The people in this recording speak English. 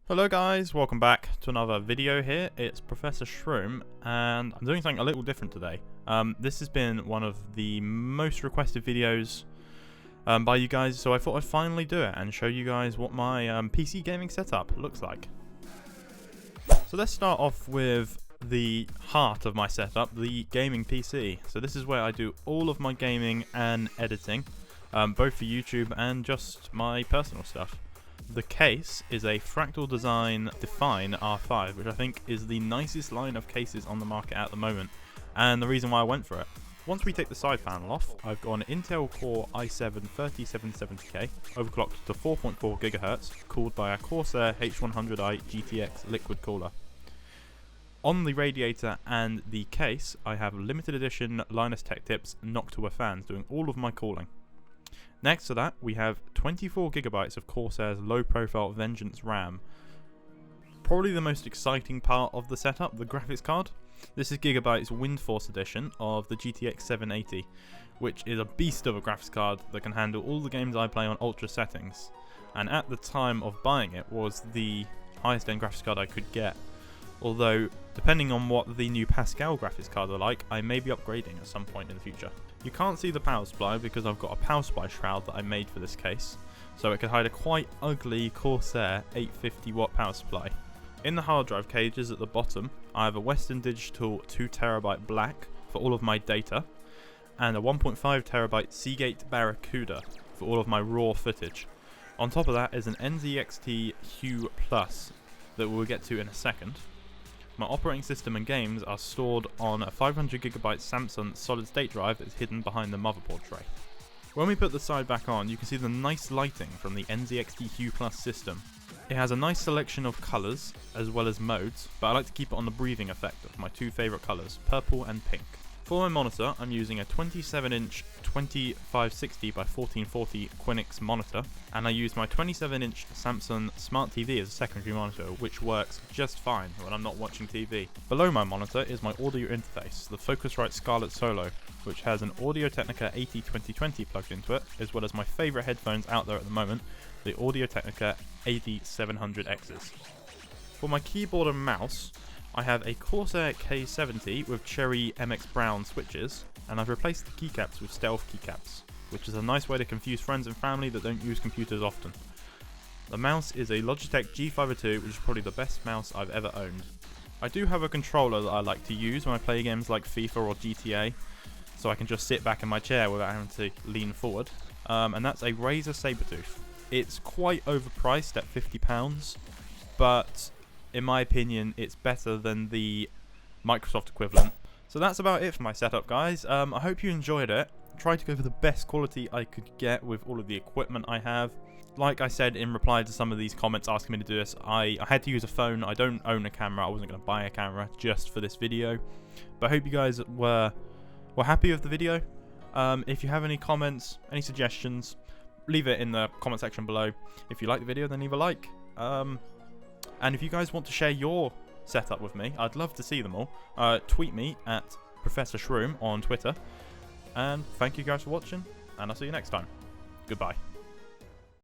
Hello guys, welcome back to another video here. It's Professor Shroom and I'm doing something a little different today. This has been one of the most requested videos by you guys, so I thought I'd finally do it and show you guys what my PC gaming setup looks like. So let's start off with the heart of my setup, the gaming PC. So this is where I do all of my gaming and editing, both for YouTube and just my personal stuff. The case is a Fractal Design Define R5, which I think is the nicest line of cases on the market at the moment, and the reason why I went for it. Once we take the side panel off, I've got an Intel Core i7-3770K, overclocked to 4.4 GHz, cooled by a Corsair H100i GTX liquid cooler. On the radiator and the case, I have limited edition Linus Tech Tips Noctua fans doing all of my cooling. Next to that, we have 24 GB of Corsair's low-profile Vengeance RAM. Probably the most exciting part of the setup, the graphics card. This is Gigabyte's Windforce edition of the GTX 780, which is a beast of a graphics card that can handle all the games I play on ultra settings. And at the time of buying it, was the highest end graphics card I could get. Although, depending on what the new Pascal graphics cards are like, I may be upgrading at some point in the future. You can't see the power supply because I've got a power supply shroud that I made for this case, so it could hide a quite ugly Corsair 850 watt power supply. In the hard drive cages at the bottom, I have a Western Digital 2TB black for all of my data, and a 1.5TB Seagate Barracuda for all of my raw footage. On top of that is an NZXT Hue Plus that we'll get to in a second. My operating system and games are stored on a 500GB Samsung solid state drive that is hidden behind the motherboard tray. When we put the side back on, you can see the nice lighting from the NZXT Hue Plus system. It has a nice selection of colours as well as modes, but I like to keep it on the breathing effect of my two favourite colours, purple and pink. For my monitor, I'm using a 27-inch 2560 by 1440 Quinix monitor, and I use my 27-inch Samsung Smart TV as a secondary monitor, which works just fine when I'm not watching TV. Below my monitor is my audio interface, the Focusrite Scarlett Solo, which has an Audio Technica 80-2020 plugged into it, as well as my favourite headphones out there at the moment, the Audio Technica 8700Xs. For my keyboard and mouse, I have a Corsair K70 with Cherry MX Brown switches, and I've replaced the keycaps with Stealth keycaps, which is a nice way to confuse friends and family that don't use computers often. The mouse is a Logitech G502, which is probably the best mouse I've ever owned. I do have a controller that I like to use when I play games like FIFA or GTA, so I can just sit back in my chair without having to lean forward, and that's a Razer Sabertooth. It's quite overpriced at £50, but in my opinion, it's better than the Microsoft equivalent. So that's about it for my setup, guys. I hope you enjoyed it. Tried to go for the best quality I could get with all of the equipment I have. Like I said in reply to some of these comments asking me to do this, I had to use a phone. I don't own a camera. I wasn't going to buy a camera just for this video. But I hope you guys were happy with the video. If you have any comments, any suggestions, leave it in the comment section below. If you like the video, then leave a like. And if you guys want to share your setup with me, I'd love to see them all. Tweet me at Professor Shroom on Twitter. And thank you guys for watching, and I'll see you next time. Goodbye.